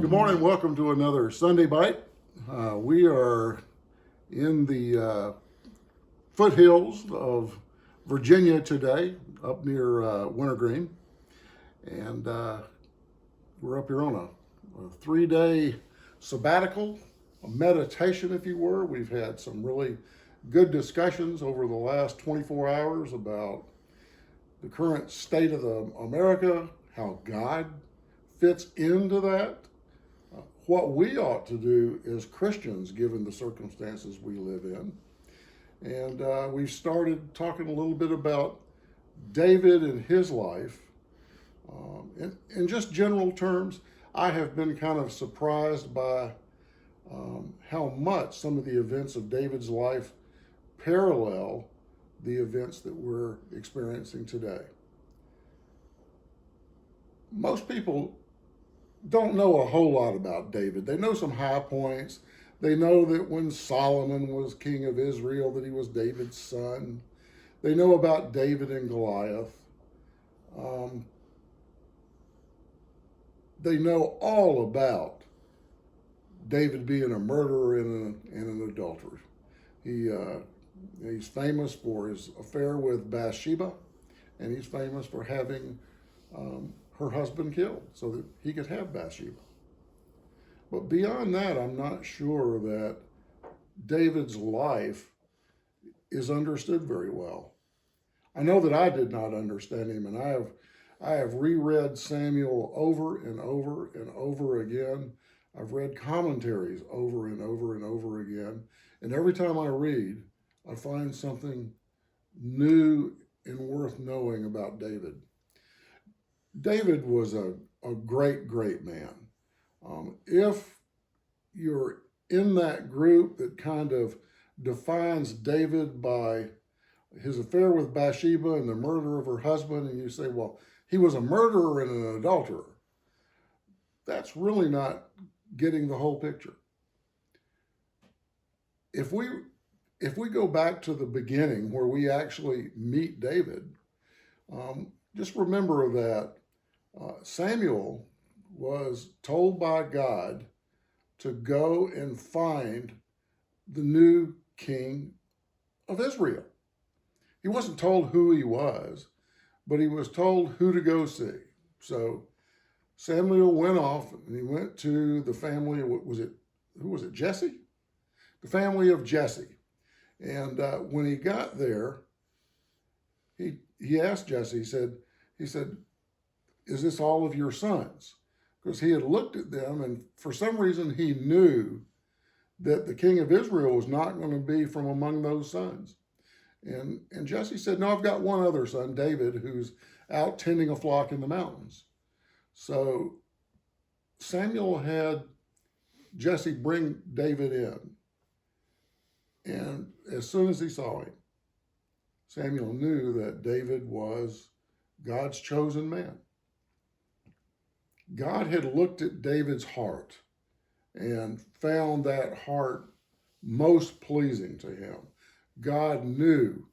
Good morning. Welcome to another Sunday Bite. We are in the foothills of Virginia today, up near Wintergreen. And we're up here on a 3-day sabbatical, a meditation, if you were. We've had some really good discussions over the last 24 hours about the current state of America, how God fits into that, what we ought to do as Christians given the circumstances we live in. And we started talking a little bit about David and his life. In just general terms, I have been kind of surprised by how much some of the events of David's life parallel the events that we're experiencing today. Most people don't know a whole lot about David. They know some high points. They know that when Solomon was king of Israel, that he was David's son. They know about David and Goliath. They know all about David being a murderer and an adulterer. He's famous for his affair with Bathsheba, and he's famous for having her husband killed so that he could have Bathsheba. But beyond that, I'm not sure that David's life is understood very well. I know that I did not understand him, and I have reread Samuel over and over and over again. I've read commentaries over and over and over again, and every time I read, I find something new and worth knowing about David. David was a great, great man. If you're in that group that kind of defines David by his affair with Bathsheba and the murder of her husband, and you say, well, he was a murderer and an adulterer, that's really not getting the whole picture. If we go back to the beginning where we actually meet David, just remember that Samuel was told by God to go and find the new king of Israel. He wasn't told who he was, but he was told who to go see. So Samuel went off and he went to the family of, who was it, Jesse? The family of Jesse. And when he got there, he asked Jesse, he said, is this all of your sons? Because he had looked at them, and for some reason he knew that the king of Israel was not going to be from among those sons. And Jesse said, no, I've got one other son, David, who's out tending a flock in the mountains. So Samuel had Jesse bring David in. And as soon as he saw him, Samuel knew that David was God's chosen man. God had looked at David's heart and found that heart most pleasing to him. God knew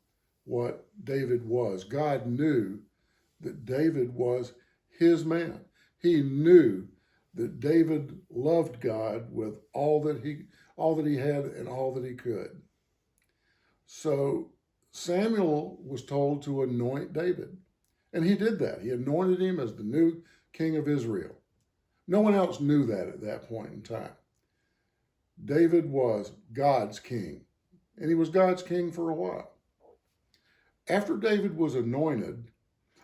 what David was. God knew that David was his man. He knew that David loved God with all that he had and all that he could. So Samuel was told to anoint David, and he did that. He anointed him as the new king of Israel. No one else knew that at that point in time. David was God's king, and he was God's king for a while. After David was anointed,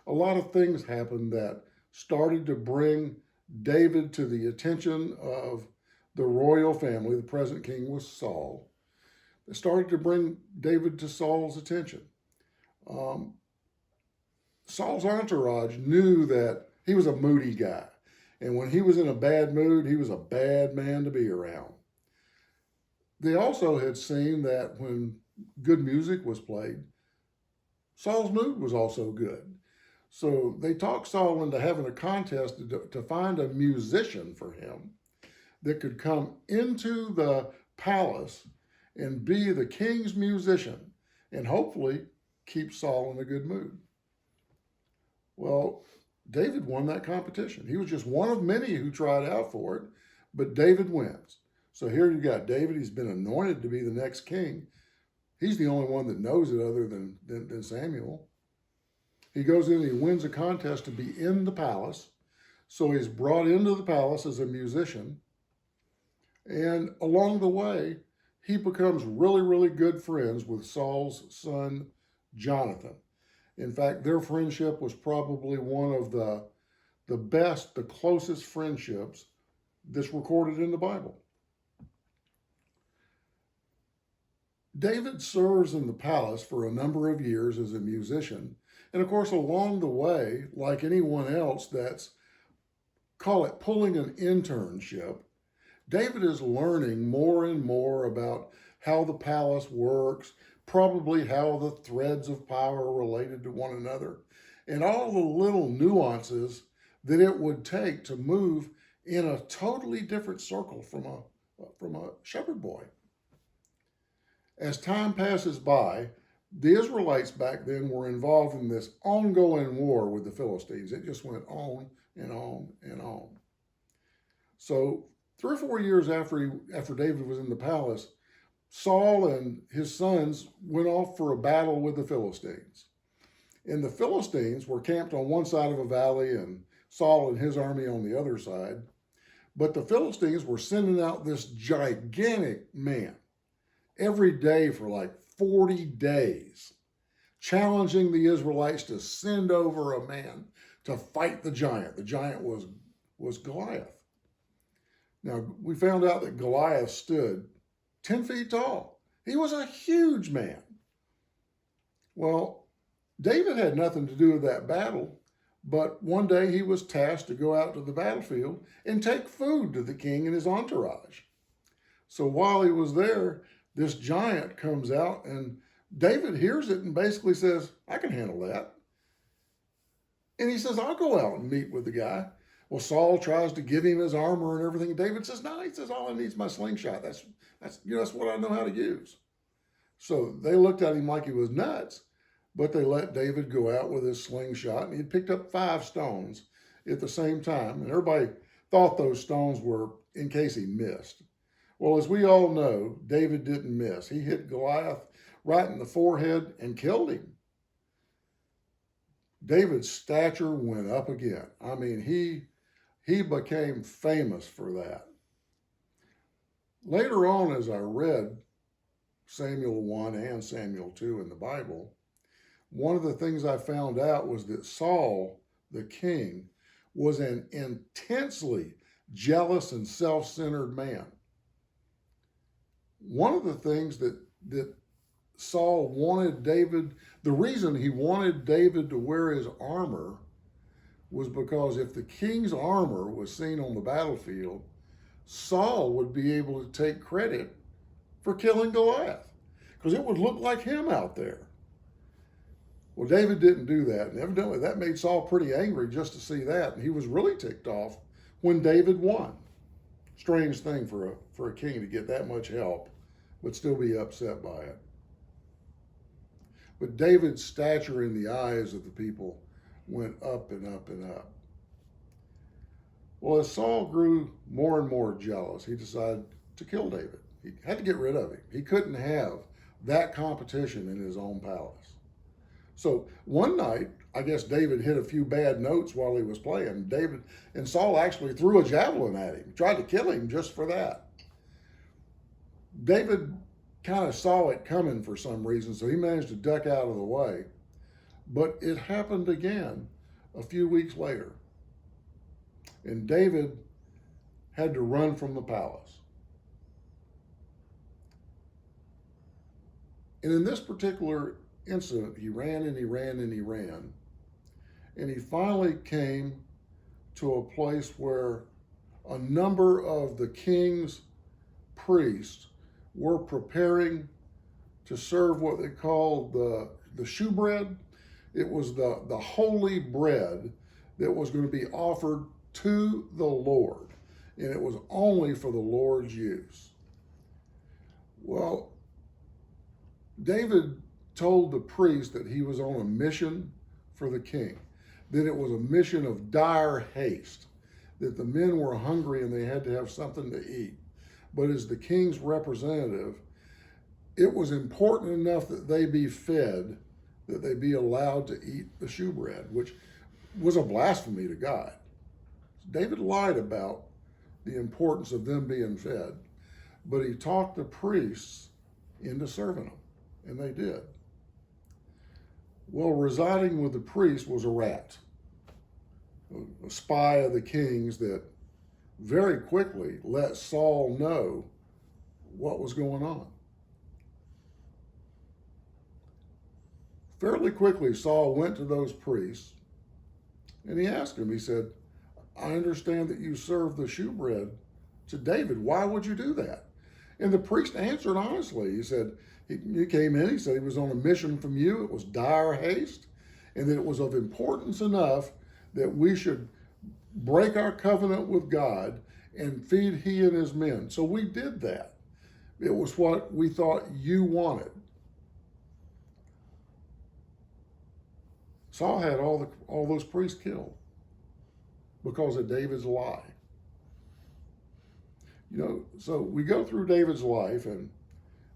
a lot of things happened that started to bring David to the attention of the royal family. The present king was Saul. It started to bring David to Saul's attention. Saul's entourage knew that he was a moody guy. And when he was in a bad mood, he was a bad man to be around. They also had seen that when good music was played, Saul's mood was also good. So they talked Saul into having a contest to find a musician for him that could come into the palace and be the king's musician and hopefully keep Saul in a good mood. Well, David won that competition. He was just one of many who tried out for it, But David wins. So here you got David. He's been anointed to be the next king. He's the only one that knows it other than Samuel. He goes in and he wins a contest to be in the palace. So he's brought into the palace as a musician. And along the way, he becomes really, really good friends with Saul's son, Jonathan. In fact, their friendship was probably one of the best, the closest friendships that's recorded in the Bible. David serves in the palace for a number of years as a musician. And of course, along the way, like anyone else that's, call it pulling an internship, David is learning more and more about how the palace works, probably how the threads of power are related to one another, and all the little nuances that it would take to move in a totally different circle from a shepherd boy. As time passes by, the Israelites back then were involved in this ongoing war with the Philistines. It just went on and on and on. So 3 or 4 years after David was in the palace, Saul and his sons went off for a battle with the Philistines. And the Philistines were camped on one side of a valley and Saul and his army on the other side. But the Philistines were sending out this gigantic man every day for like 40 days, challenging the Israelites to send over a man to fight the giant. The giant was Goliath. Now, we found out that Goliath stood 10 feet tall. He was a huge man. Well, David had nothing to do with that battle, but one day he was tasked to go out to the battlefield and take food to the king and his entourage. So while he was there, this giant comes out and David hears it and basically says, I can handle that. And he says, I'll go out and meet with the guy. Well, Saul tries to give him his armor and everything. David says, no, he says, all I need is my slingshot. That's what I know how to use. So they looked at him like he was nuts, but they let David go out with his slingshot, and he picked up 5 stones at the same time. And everybody thought those stones were in case he missed. Well, as we all know, David didn't miss. He hit Goliath right in the forehead and killed him. David's stature went up again. I mean, he became famous for that. Later on, as I read Samuel 1 and Samuel 2 in the Bible, one of the things I found out was that Saul, the king, was an intensely jealous and self-centered man. One of the things that Saul wanted David, the reason he wanted David to wear his armor was because if the king's armor was seen on the battlefield, Saul would be able to take credit for killing Goliath, because it would look like him out there. Well, David didn't do that, and evidently that made Saul pretty angry just to see that, and he was really ticked off when David won. Strange thing for a king to get that much help, but still be upset by it. But David's stature in the eyes of the people went up and up and up. Well, as Saul grew more and more jealous, he decided to kill David. He had to get rid of him. He couldn't have that competition in his own palace. So one night, I guess David hit a few bad notes while he was playing. David and Saul actually threw a javelin at him, tried to kill him just for that. David kind of saw it coming for some reason, so he managed to duck out of the way. But it happened again a few weeks later. And David had to run from the palace. And in this particular incident, he ran and he ran and he ran. And he finally came to a place where a number of the king's priests were preparing to serve what they called the shewbread. It was the holy bread that was going to be offered to the Lord, and it was only for the Lord's use. Well, David told the priest that he was on a mission for the king, that it was a mission of dire haste, that the men were hungry and they had to have something to eat. But as the king's representative, it was important enough that they be fed, that they be allowed to eat the shewbread, which was a blasphemy to God. David lied about the importance of them being fed, but he talked the priests into serving them, and they did. Well, residing with the priest was a rat, a spy of the king's that very quickly let Saul know what was going on. Fairly quickly, Saul went to those priests and he asked him, he said, I understand that you serve the shewbread to David. Why would you do that? And the priest answered honestly. He said, he came in, he said he was on a mission from you. It was dire haste, and that it was of importance enough that we should break our covenant with God and feed he and his men. So we did that. It was what we thought you wanted. Saul had all those priests killed because of David's lie. So we go through David's life, and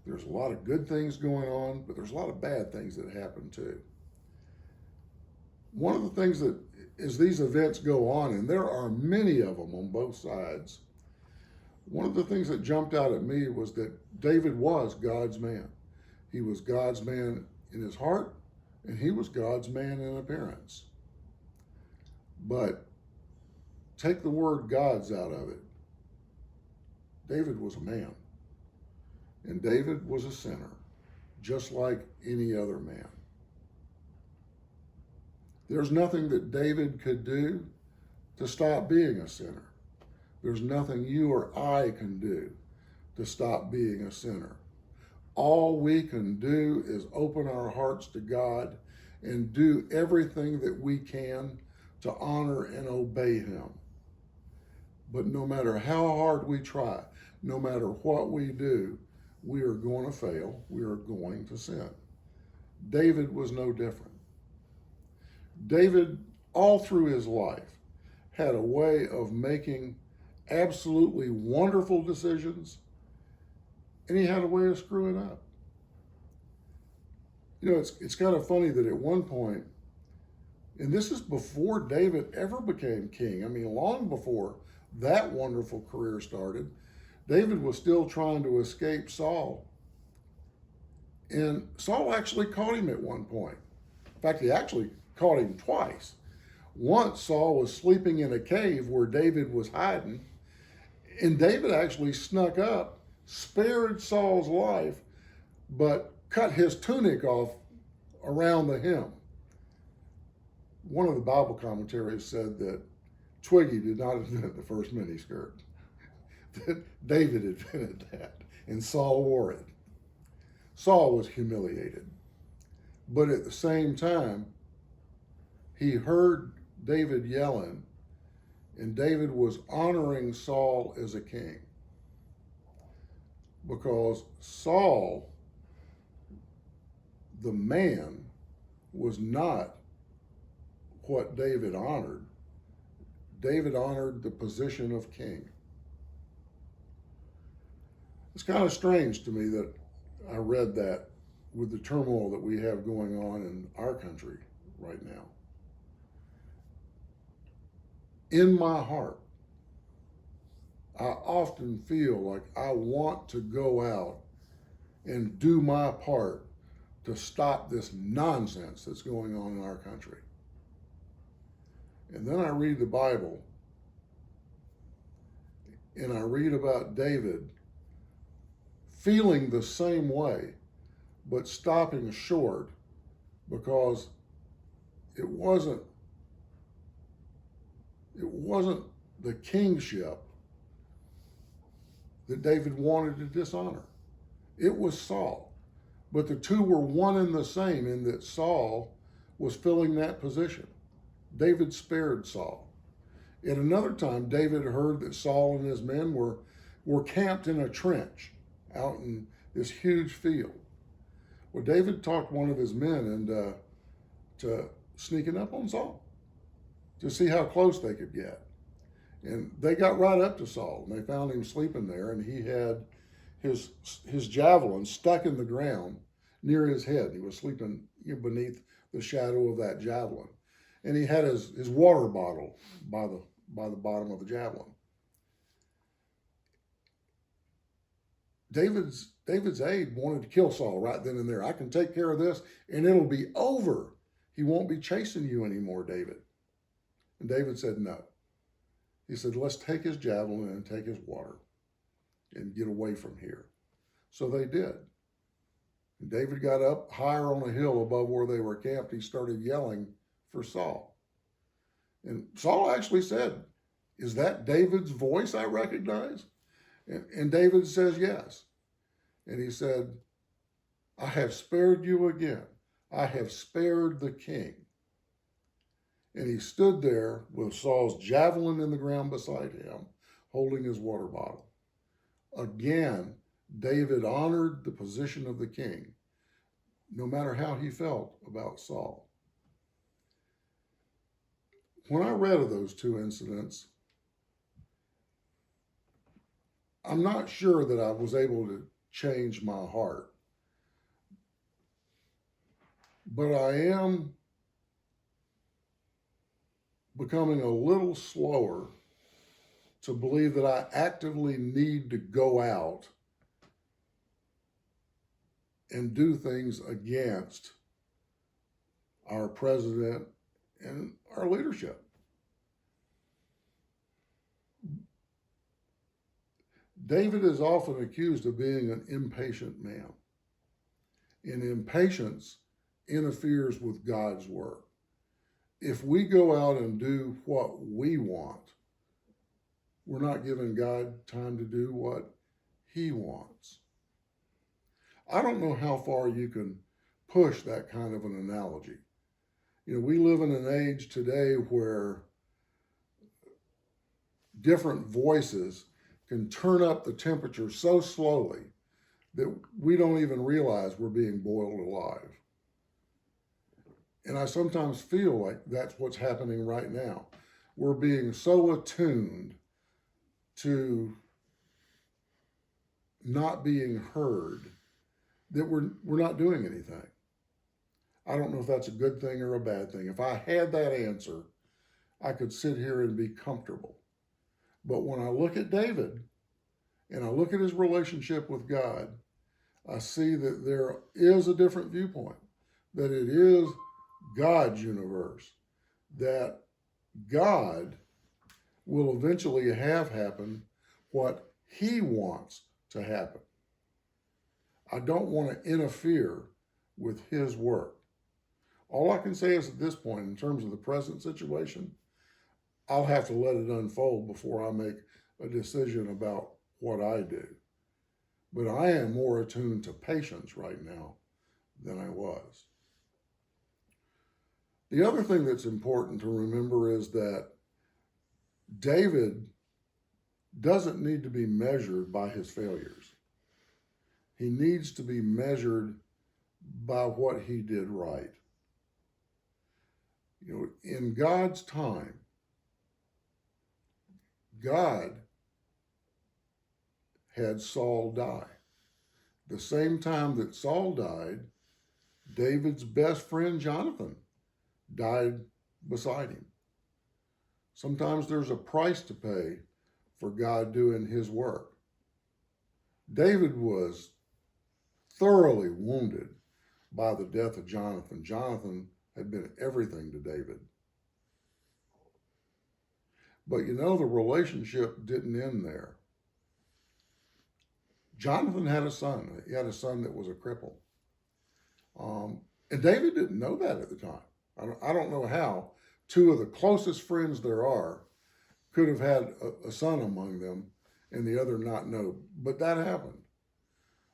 there's a lot of good things going on, but there's a lot of bad things that happen too. One of the things that, as these events go on, and there are many of them on both sides, one of the things that jumped out at me was that David was God's man. He was God's man in his heart, and he was God's man in appearance. But take the word God's out of it. David was a man, and David was a sinner, just like any other man. There's nothing that David could do to stop being a sinner. There's nothing you or I can do to stop being a sinner. All we can do is open our hearts to God and do everything that we can to honor and obey him. But no matter how hard we try, no matter what we do, we are going to fail. We are going to sin. David was no different. David, all through his life, had a way of making absolutely wonderful decisions, and he had a way of screwing up. It's kind of funny that at one point, and this is before David ever became king, long before that wonderful career started, David was still trying to escape Saul. And Saul actually caught him at one point. In fact, he actually caught him twice. Once Saul was sleeping in a cave where David was hiding, and David actually snuck up, spared Saul's life, but cut his tunic off around the hem. One of the Bible commentaries said that Twiggy did not invent the first miniskirt. That David invented that, and Saul wore it. Saul was humiliated. But at the same time, he heard David yelling, and David was honoring Saul as a king. Because Saul, the man, was not what David honored. David honored the position of king. It's kind of strange to me that I read that with the turmoil that we have going on in our country right now. In my heart, I often feel like I want to go out and do my part to stop this nonsense that's going on in our country. And then I read the Bible, and I read about David feeling the same way, but stopping short because it wasn't the kingship that David wanted to dishonor. It was Saul. But the two were one and the same in that Saul was filling that position. David spared Saul. At another time, David heard that Saul and his men were camped in a trench out in this huge field. Well, David talked one of his men into sneaking up on Saul to see how close they could get. And they got right up to Saul, and they found him sleeping there, and he had his his javelin stuck in the ground near his head. He was sleeping beneath the shadow of that javelin, and he had his water bottle by the bottom of the javelin. David's aide wanted to kill Saul right then and there. I can take care of this, and it'll be over. He won't be chasing you anymore, David. And David said no. He said, let's take his javelin and take his water and get away from here. So they did. And David got up higher on a hill above where they were camped. He started yelling for Saul. And Saul actually said, is that David's voice I recognize? And David says yes. And he said, I have spared you again. I have spared the king. And he stood there with Saul's javelin in the ground beside him, holding his water bottle. Again, David honored the position of the king, no matter how he felt about Saul. When I read of those two incidents, I'm not sure that I was able to change my heart, but I am becoming a little slower to believe that I actively need to go out and do things against our president and our leadership. David is often accused of being an impatient man, and impatience interferes with God's work. If we go out and do what we want, we're not giving God time to do what he wants. I don't know how far you can push that kind of an analogy. We live in an age today where different voices can turn up the temperature so slowly that we don't even realize we're being boiled alive. And I sometimes feel like that's what's happening right now. We're being so attuned to not being heard that we're not doing anything. I don't know if that's a good thing or a bad thing. If I had that answer, I could sit here and be comfortable. But when I look at David and I look at his relationship with God, I see that there is a different viewpoint, that it is God's universe, that God will eventually have happen what he wants to happen. I don't want to interfere with his work. All I can say is at this point, in terms of the present situation, I'll have to let it unfold before I make a decision about what I do. But I am more attuned to patience right now than I was. The other thing that's important to remember is that David doesn't need to be measured by his failures. He needs to be measured by what he did right. In God's time, God had Saul die. The same time that Saul died, David's best friend Jonathan died beside him. Sometimes there's a price to pay for God doing his work. David was thoroughly wounded by the death of Jonathan. Jonathan had been everything to David. But the relationship didn't end there. Jonathan had a son. He had a son that was a cripple. And David didn't know that at the time. I don't know how two of the closest friends there are could have had a son among them and the other not know. But that happened.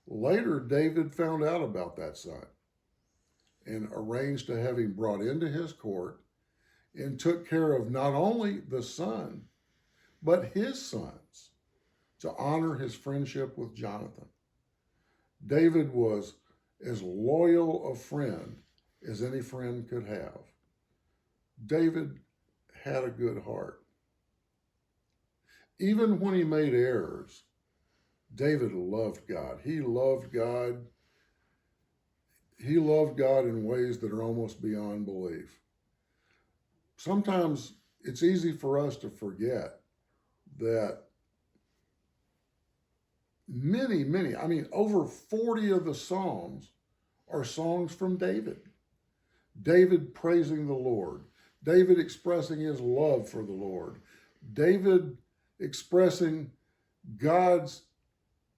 Later, David found out about that son and arranged to have him brought into his court and took care of not only the son, but his sons to honor his friendship with Jonathan. David was as loyal a friend as any friend could have. David had a good heart. Even when he made errors, David loved God. He loved God. He loved God in ways that are almost beyond belief. Sometimes it's easy for us to forget that over 40 of the Psalms are songs from David. David praising the Lord, David expressing his love for the Lord, David expressing God's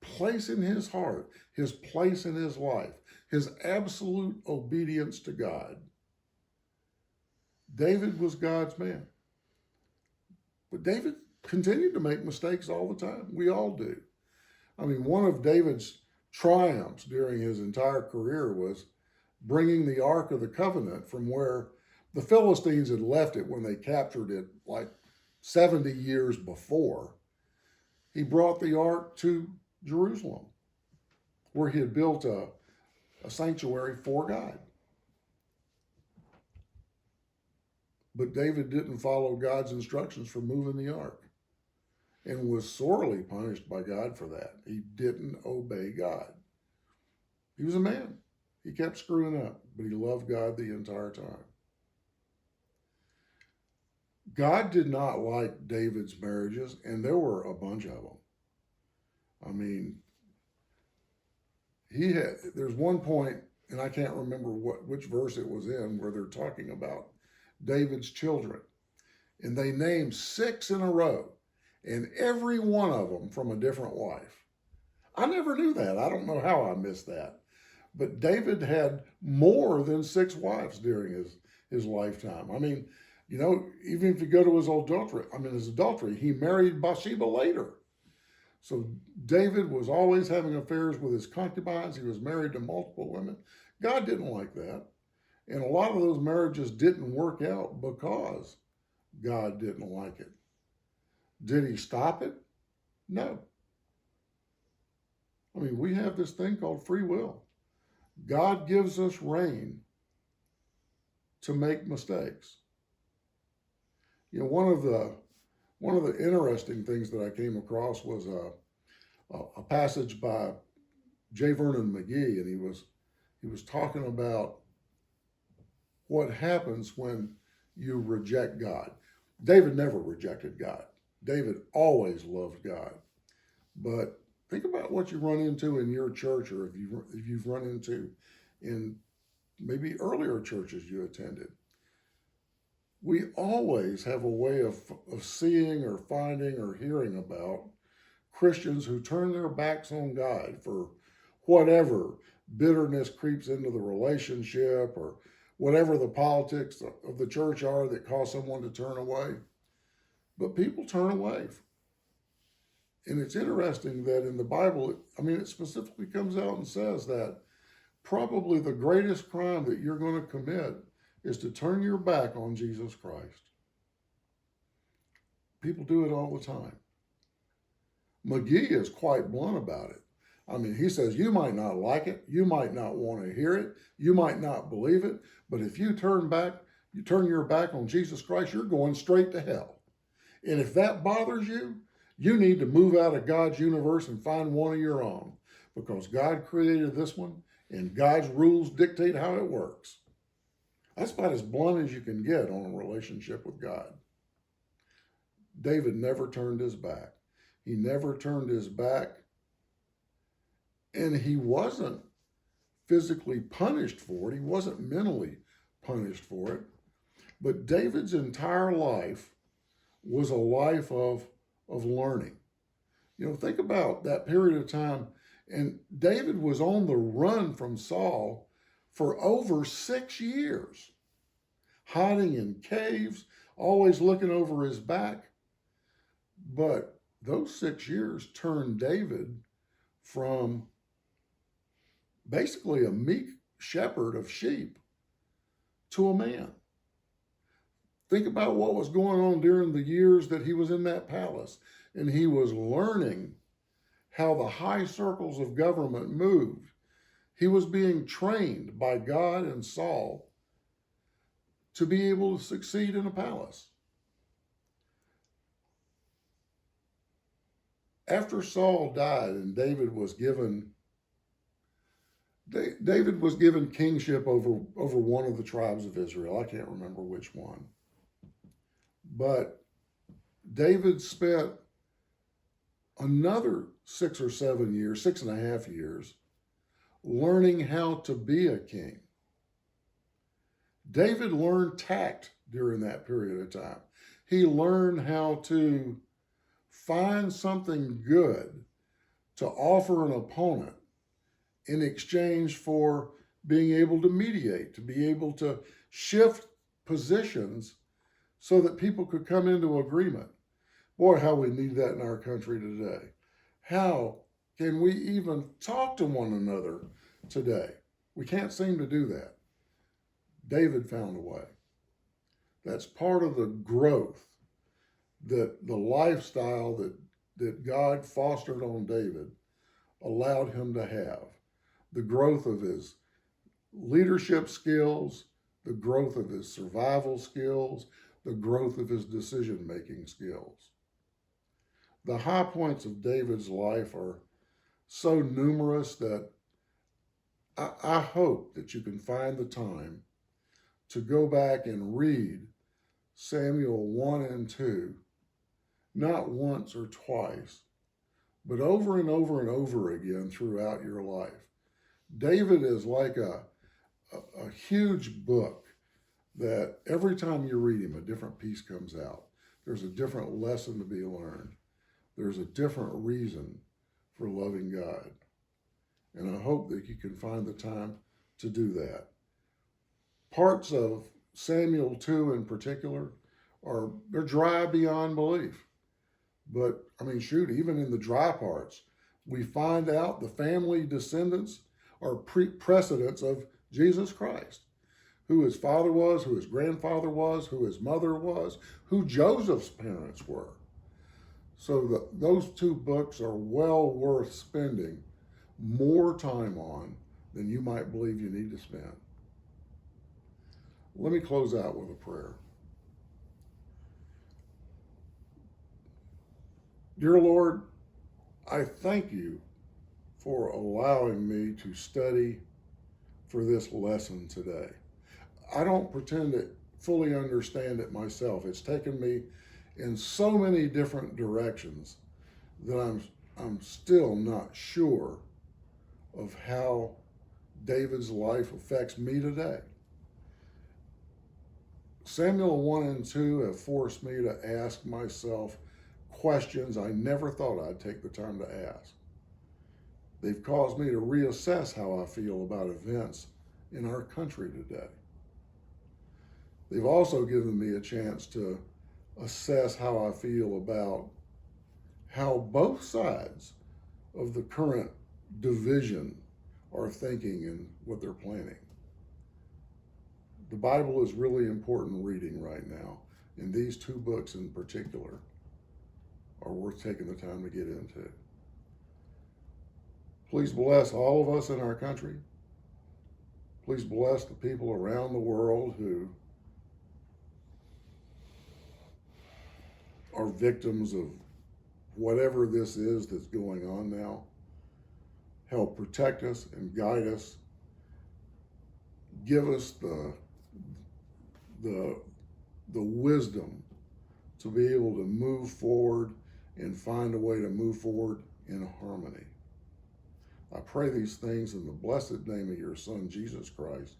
place in his heart, his place in his life, his absolute obedience to God. David was God's man. But David continued to make mistakes all the time. We all do. I mean, one of David's triumphs during his entire career was bringing the Ark of the Covenant from where the Philistines had left it when they captured it like 70 years before. He brought the Ark to Jerusalem, where he had built a sanctuary for God. But David didn't follow God's instructions for moving the Ark and was sorely punished by God for that. He didn't obey God. He was a man. He kept screwing up, but he loved God the entire time. God did not like David's marriages, and there were a bunch of them. I mean, there's one point, and I can't remember which verse it was in, where they're talking about David's children. And they named 6 in a row, and every one of them from a different wife. I never knew that. I don't know how I missed that. But David had more than 6 wives during his lifetime. I mean, you know, even if you go to his adultery, he married Bathsheba later. So David was always having affairs with his concubines. He was married to multiple women. God didn't like that. And a lot of those marriages didn't work out because God didn't like it. Did he stop it? No. I mean, we have this thing called free will. God gives us reign to make mistakes. You know, one of the interesting things that I came across was a passage by J. Vernon McGee, and he was talking about what happens when you reject God. David never rejected God. David always loved God. But think about what you run into in your church, or if you've run into in maybe earlier churches you attended. We always have a way of seeing or finding or hearing about Christians who turn their backs on God for whatever bitterness creeps into the relationship, or whatever the politics of the church are that cause someone to turn away. But people turn away. And it's interesting that in the Bible, it specifically comes out and says that probably the greatest crime that you're going to commit is to turn your back on Jesus Christ. People do it all the time. McGee is quite blunt about it. I mean, he says, you might not like it, you might not want to hear it, you might not believe it, but if you turn your back on Jesus Christ, you're going straight to hell. And if that bothers you, you need to move out of God's universe and find one of your own, because God created this one and God's rules dictate how it works. That's about as blunt as you can get on a relationship with God. David never turned his back. He never turned his back, and he wasn't physically punished for it. He wasn't mentally punished for it. But David's entire life was a life of learning. You know, think about that period of time. And David was on the run from Saul for over 6 years, hiding in caves, always looking over his back. But those 6 years turned David from basically a meek shepherd of sheep to a man. Think about what was going on during the years that he was in that palace, and he was learning how the high circles of government moved. He was being trained by God and Saul to be able to succeed in a palace. after Saul died and David was given kingship over one of the tribes of Israel. I can't remember which one. But David spent another 6.5 years, learning how to be a king. David learned tact during that period of time. He learned how to find something good to offer an opponent in exchange for being able to mediate, to be able to shift positions so that people could come into agreement. Boy, how we need that in our country today. How can we even talk to one another today? We can't seem to do that. David found a way. That's part of the growth, that the lifestyle that God fostered on David allowed him to have. The growth of his leadership skills, the growth of his survival skills, the growth of his decision-making skills. The high points of David's life are so numerous that I hope that you can find the time to go back and read Samuel 1 and 2, not once or twice, but over and over and over again throughout your life. David is like a huge book that every time you read him, a different piece comes out. There's a different lesson to be learned. There's a different reason for loving God. And I hope that you can find the time to do that. Parts of Samuel 2 in particular they're dry beyond belief. But I mean, shoot, even in the dry parts, we find out the family descendants are precedents of Jesus Christ, who his father was, who his grandfather was, who his mother was, who Joseph's parents were. So those two books are well worth spending more time on than you might believe you need to spend. Let me close out with a prayer. Dear Lord, I thank you for allowing me to study for this lesson today. I don't pretend to fully understand it myself. It's taken me in so many different directions that I'm still not sure of how David's life affects me today. Samuel 1 and 2 have forced me to ask myself questions I never thought I'd take the time to ask. They've caused me to reassess how I feel about events in our country today. They've also given me a chance to assess how I feel about how both sides of the current division are thinking and what they're planning. The Bible is really important reading right now, and these two books in particular are worth taking the time to get into. Please bless all of us in our country. Please bless the people around the world who are victims of whatever this is that's going on now. Help protect us and guide us. Give us the wisdom to be able to move forward and find a way to move forward in harmony. I pray these things in the blessed name of your Son, Jesus Christ.